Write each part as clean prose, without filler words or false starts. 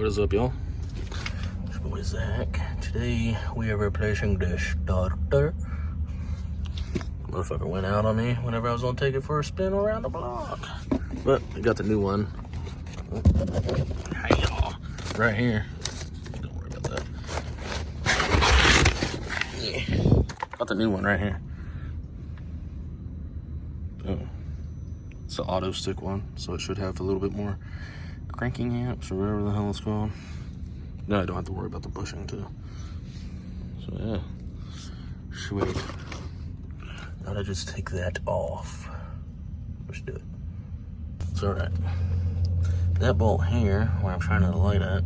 is up, y'all? It's your boy Zach. Today we are replacing the starter. Motherfucker went out on me whenever I was gonna take it for a spin around the block. But I got the new one. Hey y'all. Right here. Don't worry about that. Yeah. Got the new one right here. Oh. It's the auto stick one, so it should have a little bit more cranking amps or whatever the hell it's called. No, I don't have to worry about the bushing too. So yeah, sweet. Now to just take that off. Let's do it. It's all right. That bolt here, where I'm trying to light at,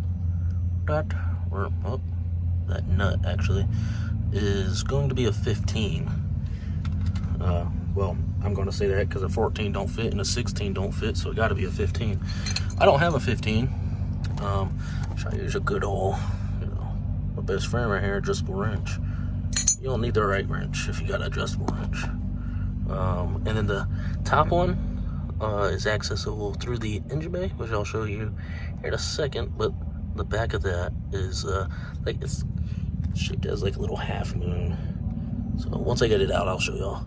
that nut actually, is going to be a 15. Well, I'm going to say that because a 14 don't fit and a 16 don't fit, so it got to be a 15. I don't have a 15. Try to use a good old, my best friend right here, adjustable wrench. You don't need the right wrench if you got an adjustable wrench. And then the top one is accessible through the engine bay, which I'll show you here in a second. But the back of that is like it's shaped as like a little half moon. So once I get it out, I'll show y'all.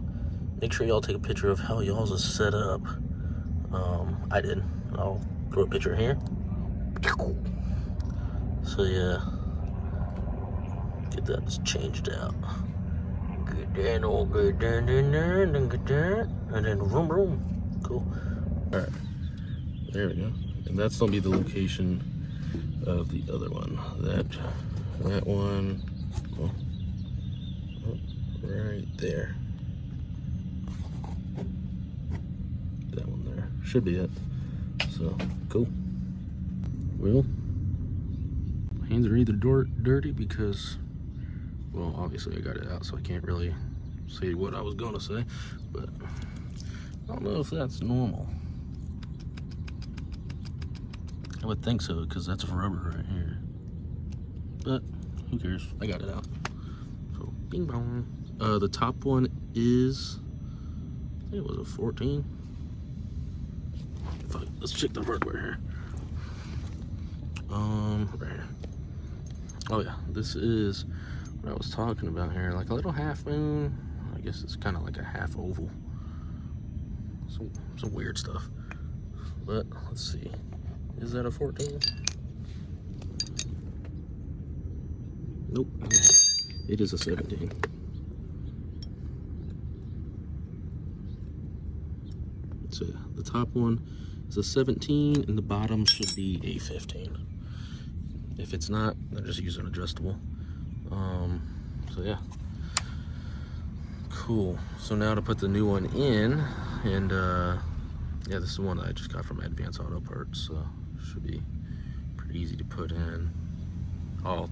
Make sure y'all take a picture of how y'all's is set up. I did. I'll throw a picture here. So yeah, get that changed out. Get that all good down in there, and then get that, and then vroom vroom. Cool. All right, there we go. And that's gonna be the location of the other one. That one, right there. That one there should be it. So cool. Well, my hands are either dirty because, well, obviously I got it out, so I can't really say what I was gonna say, but I don't know if that's normal. I would think so, because that's rubber right here. But who cares? I got it out. So bing bong. The top one is, I think it was a 14. Let's check the hardware here. Right here. Oh yeah, this is what I was talking about here, like a little half moon. I guess it's kind of like a half oval. Some weird stuff. But let's see, is that a 14? Nope, it is a 17. So the top one is a 17 and the bottom should be a 15. If it's not, then just use an adjustable. So yeah, cool. So now to put the new one in, and yeah, this is one that I just got from Advanced Auto Parts, so should be pretty easy to put in. I'll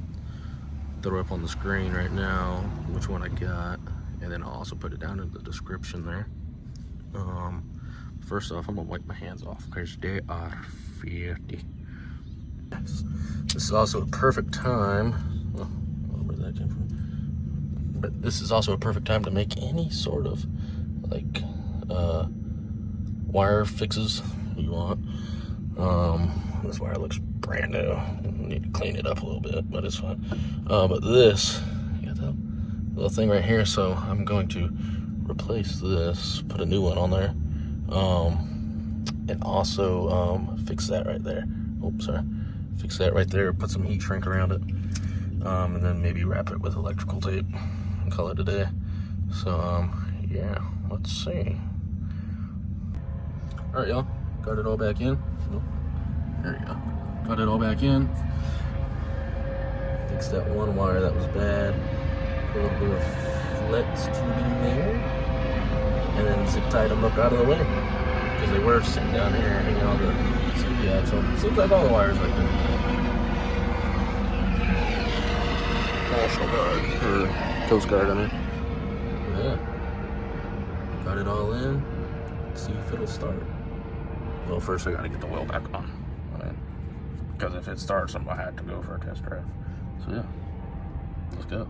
throw up on the screen right now which one I got, and then I'll also put it down in the description there. First off, I'm gonna wipe my hands off because they are filthy. This is also a perfect time. Oh, I don't know where that came from. But this is also a perfect time to make any sort of like wire fixes you want. This wire looks brand new. Need to clean it up a little bit, but it's fine. But this, you got that little thing right here. So I'm going to replace this, put a new one on there. And also fix that right there. Oops, sorry. Fix that right there, put some heat shrink around it, and then maybe wrap it with electrical tape and call it a day. So yeah, let's see. All right, y'all, got it all back in. Oh, there you go. Got it all back in. Fixed that one wire that was bad. Put a little bit of flex tubing there, and then zip tied them up out of the way because they were sitting down here hanging on the CV axle. Seems like all the wires like that. National Guard, or Coast Guard, I mean. Yeah. Got it all in. Let's see if it'll start. Well, first I gotta get the wheel back on. Right? Because if it starts, I might have to go for a test drive. So yeah, let's go.